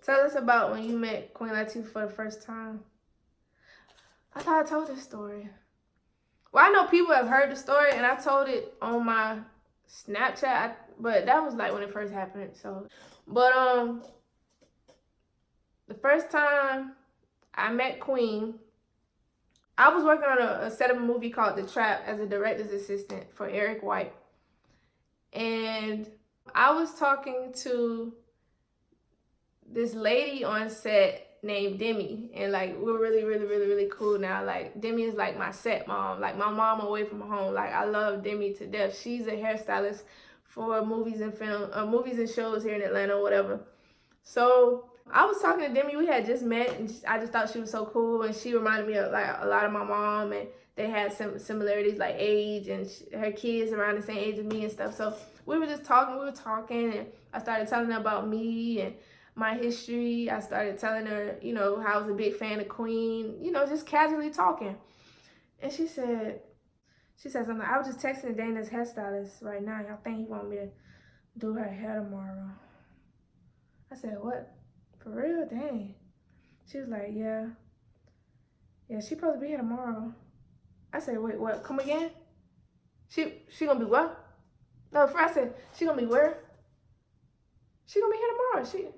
Tell us about when you met Queen Latifah for the first time. I thought I told this story. Well, I know people have heard the story, and I told it on my Snapchat, but that was like when it first happened. So, but the first time I met Queen, I was working on a set of a movie called The Trap as a director's assistant for Eric White, and I was talking to this lady on set named Demi, and like we're really cool now. Like Demi is like my set mom, like my mom away from home. Like I love Demi to death. She's a hairstylist for movies and movies and shows here in Atlanta or whatever. So I was talking to Demi. We had just met, and I just thought she was so cool, and she reminded me of like a lot of my mom, and they had some similarities like age, and her kids around the same age as me and stuff. So we were just talking. We were talking, and I started telling her about me and my history. I started telling her, you know, how I was a big fan of Queen, you know, just casually talking. And she said something. I was just texting Dana's hairstylist right now. Y'all think he want me to do her hair tomorrow? I said, what? For real? Dang. She was like, yeah. Yeah, she supposed to be here tomorrow. I said, wait, what? Come again? She gonna be what? No, I said, she gonna be where? She gonna be here tomorrow.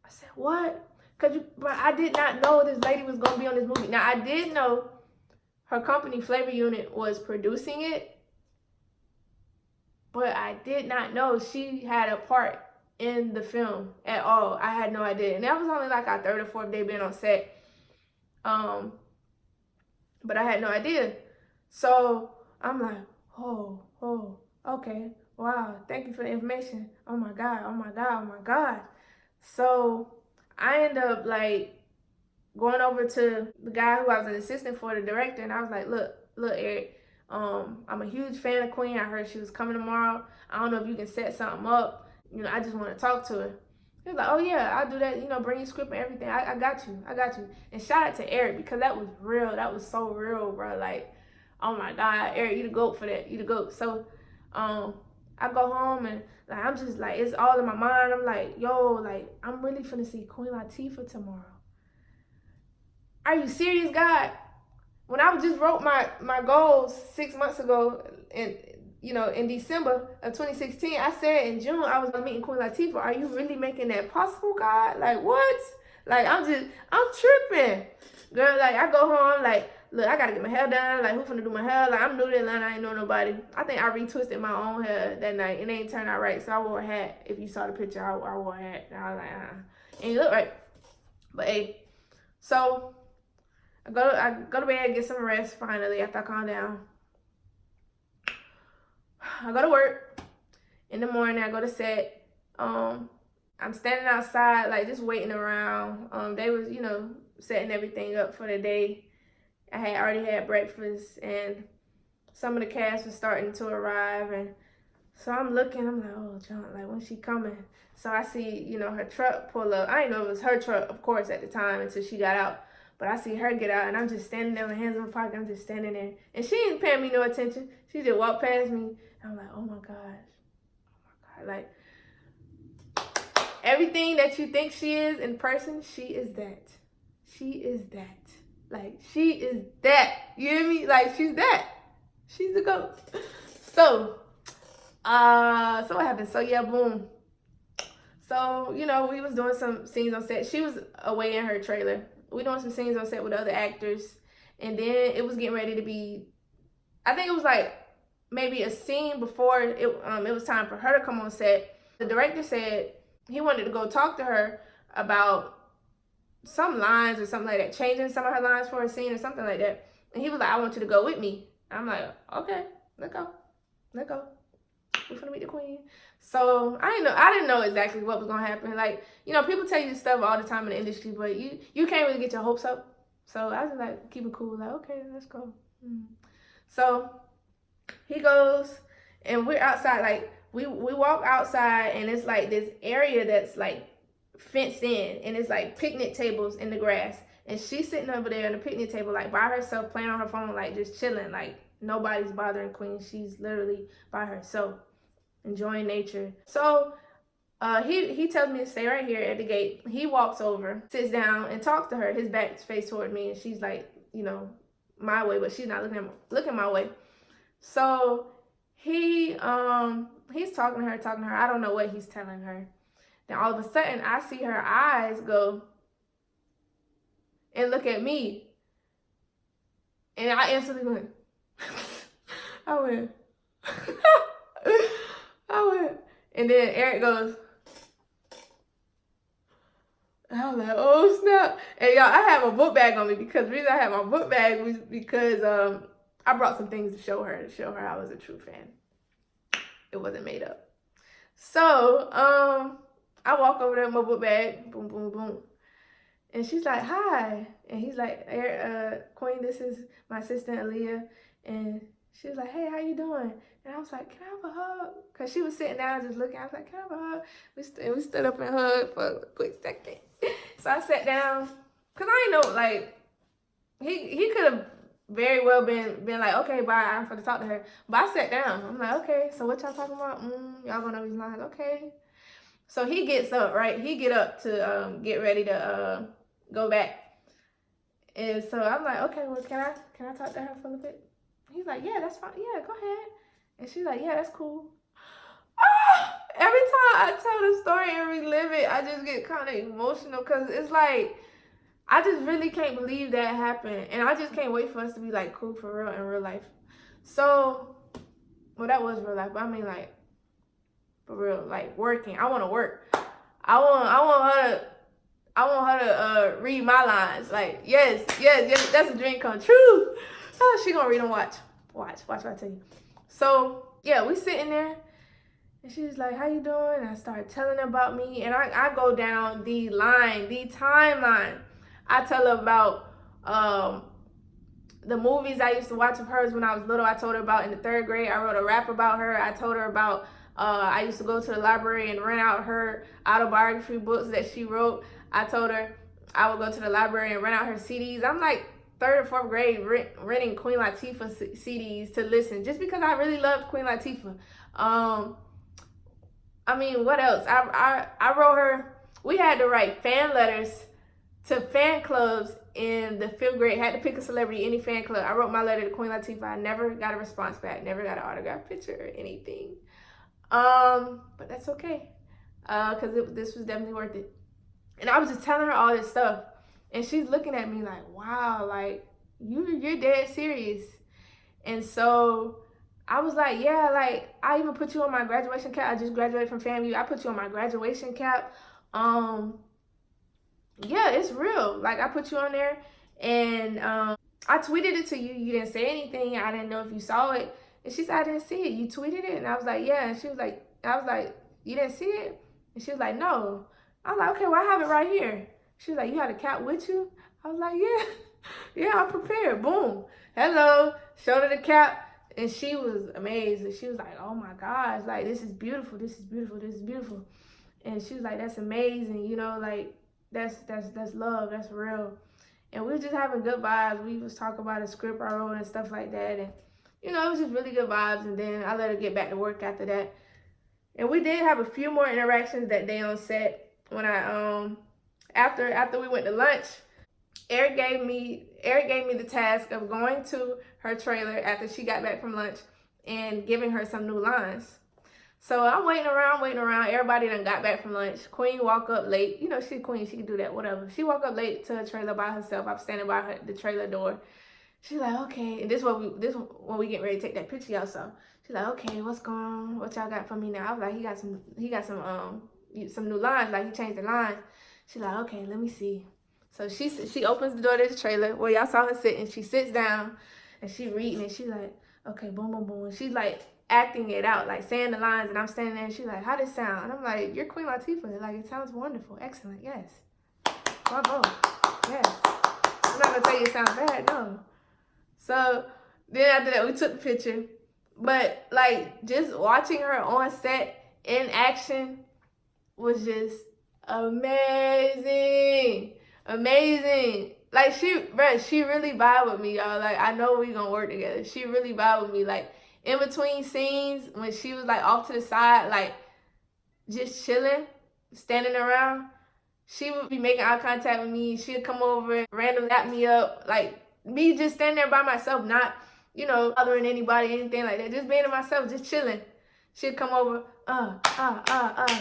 I said, what? But I did not know this lady was going to be on this movie. Now, I did know her company, Flavor Unit, was producing it. But I did not know she had a part in the film at all. I had no idea. And that was only like our third or fourth day being on set. But I had no idea. So I'm like, oh, okay. Wow, thank you for the information. Oh my God. So I end up like going over to the guy who I was an assistant for, the director, and I was like, look, Eric, I'm a huge fan of Queen. I heard she was coming tomorrow. I don't know if you can set something up. You know, I just want to talk to her. He was like, oh yeah, I'll do that. You know, bring your script and everything. I got you. And shout out to Eric, because that was real. That was so real, bro. Like, oh my God, Eric, you the GOAT for that. You the GOAT. So, I go home and like I'm just like, it's all in my mind. I'm like, yo, like I'm really finna see Queen Latifah tomorrow. Are you serious, God? When I just wrote my goals 6 months ago, and you know, in December of 2016, I said in June I was meeting Queen Latifah. Are you really making that possible, God? Like what? Like I'm tripping, girl. Like I go home, like, look, I gotta get my hair done. Like, who finna do my hair? Like, I'm new to Atlanta. I ain't know nobody. I think I retwisted my own hair that night. It ain't turned out right. So I wore a hat. If you saw the picture, I wore a hat. And I was like, ain't look right. But hey, so I go to bed, get some rest finally after I calm down. I go to work. In the morning, I go to set. I'm standing outside, like, just waiting around. They was, you know, setting everything up for the day. I had already had breakfast, and some of the cast was starting to arrive, and so I'm looking, I'm like, oh, John, like, when's she coming? So I see, you know, her truck pull up. I didn't know it was her truck, of course, at the time until she got out, but I see her get out, and I'm just standing there with hands in my pocket. I'm just standing there, and she ain't paying me no attention. She just walked past me. I'm like, oh my gosh, like, everything that you think she is in person, she is that. Like, she is that. You hear me? Like, she's that. She's the GOAT. So what happened? So yeah, boom. So, you know, we was doing some scenes on set. She was away in her trailer. We doing some scenes on set with other actors. And then it was getting ready to be, I think it was like maybe a scene before it was time for her to come on set. The director said he wanted to go talk to her about some lines or something like that, changing some of her lines for a scene or something like that. And he was like, I want you to go with me. I'm like, okay, let's go. We're gonna meet the Queen. So I didn't know exactly what was gonna happen. Like, you know, people tell you stuff all the time in the industry, but you can't really get your hopes up. So I was just like, keep it cool, like, okay, let's go. So he goes, and we're outside, like we walk outside, and it's like this area that's like fenced in, and it's like picnic tables in the grass, and she's sitting over there on the picnic table, like by herself, playing on her phone, like just chilling, like nobody's bothering Queen. She's literally by herself, enjoying nature. So He tells me to stay right here at the gate. He walks over, sits down, and talks to her. His back's face toward me, and she's like, you know, my way, but she's not looking my way. So he's talking to her. I don't know what he's telling her. Then all of a sudden, I see her eyes go and look at me, and I instantly went. I went. And then Eric goes. And I was like, oh snap. And y'all, I had my book bag on me because the reason I had my book bag was because I brought some things to show her I was a true fan. It wasn't made up. So I walk over there with my book bag, boom, boom, boom. And she's like, hi. And he's like, Queen, this is my sister Aleia. And she was like, hey, how you doing? And I was like, can I have a hug? Because she was sitting down just looking. I was like, can I have a hug? We stood up and hugged for a quick second. So I sat down. Because I didn't know, like, he could have very well been like, okay, bye, I'm going to talk to her. But I sat down. I'm like, okay, so what y'all talking about? Y'all going to know these lines? Okay. So he gets up, right? He get up to get ready to go back. And so I'm like, okay, well, can I talk to her for a little bit? He's like, yeah, that's fine. Yeah, go ahead. And she's like, yeah, that's cool. Every time I tell the story and relive it, I just get kind of emotional because it's like, I just really can't believe that happened. And I just can't wait for us to be like cool for real in real life. So, well, that was real life, but I mean like, for real, like working. I want to work. I want her to read my lines. Like, yes, that's a dream come true. Oh, she gonna read and watch what I tell you. So yeah, we sitting there, and she's like, "How you doing?" And I started telling her about me, and I go down the timeline. I tell her about the movies I used to watch of hers when I was little. I told her about in the 3rd grade. I wrote a rap about her. I told her about I used to go to the library and rent out her autobiography books that she wrote. I told her I would go to the library and rent out her CDs. I'm like 3rd or 4th grade renting Queen Latifah CDs to listen just because I really loved Queen Latifah. I mean, what else? I wrote her, we had to write fan letters to fan clubs in the 5th grade. Had to pick a celebrity, any fan club. I wrote my letter to Queen Latifah. I never got a response back, never got an autograph picture or anything. But that's okay, because this was definitely worth it. And I was just telling her all this stuff, and she's looking at me like, wow, like, you're dead serious. And so I was like, yeah, like, I even put you on my graduation cap. I just graduated from FAMU. I put you on my graduation cap. Yeah, it's real. Like, I put you on there, and I tweeted it to you. You didn't say anything. I didn't know if you saw it. And she said, I didn't see it. You tweeted it? And I was like, yeah. And she was like, you didn't see it? And she was like, no. I was like, okay, well, I have it right here. She was like, you had a cap with you? I was like, yeah. Yeah, I'm prepared. Boom. Hello. Showed her the cap. And she was amazed. And she was like, oh my gosh, like, this is beautiful. This is beautiful. This is beautiful. And she was like, that's amazing. You know, like, that's love. That's real. And we were just having good vibes. We was talking about a script I wrote and stuff like that. And, you know, it was just really good vibes. And then I let her get back to work after that. And we did have a few more interactions that day on set. When I after we went to lunch, Eric gave me the task of going to her trailer after she got back from lunch and giving her some new lines. So I'm waiting around. Everybody done got back from lunch. Queen walk up late. You know, she's Queen. She can do that, whatever. She walk up late to a trailer by herself. I'm standing by the trailer door. She's like, okay. And this when we get ready to take that picture, y'all saw. She's like, okay, what's going on? What y'all got for me now? I was like, he got some new lines. Like, he changed the lines. She's like, okay, let me see. So she opens the door to the trailer. Well, y'all saw her sitting. She sits down and she reading, and she's like, okay, boom, boom, boom. And she's like acting it out, like saying the lines, and I'm standing there and she's like, how does it sound? And I'm like, you're Queen Latifah. Like, it sounds wonderful. Excellent. Yes. Bravo. Yes. I'm not gonna tell you it sounds bad, no. So then after that, we took the picture. But like, just watching her on set in action was just amazing. Like, she really vibe with me, y'all. Like, I know we gonna work together. She really vibe with me. Like, in between scenes, when she was like off to the side, like, just chilling, standing around, she would be making eye contact with me. She'd come over, randomly lap me up, like me just standing there by myself, not, you know, bothering anybody, anything like that, just being to myself, just chilling. She'd come over,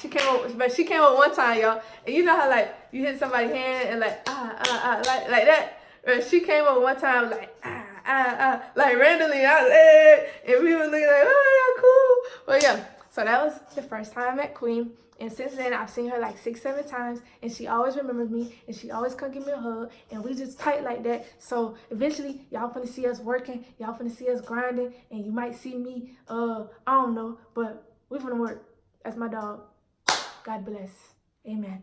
She came over, but she came over one time, y'all, and you know how like you hit somebody's hand and like like that. She came over one time like like randomly. I was, and we were looking like, oh yeah, cool. But yeah, so that was the first time I met Queen. And since then, I've seen her like 6, 7 times, and she always remembers me, and she always come give me a hug, and we just tight like that. So eventually, y'all finna see us working, y'all finna see us grinding, and you might see me, I don't know, but we finna work. That's my dog. God bless. Amen.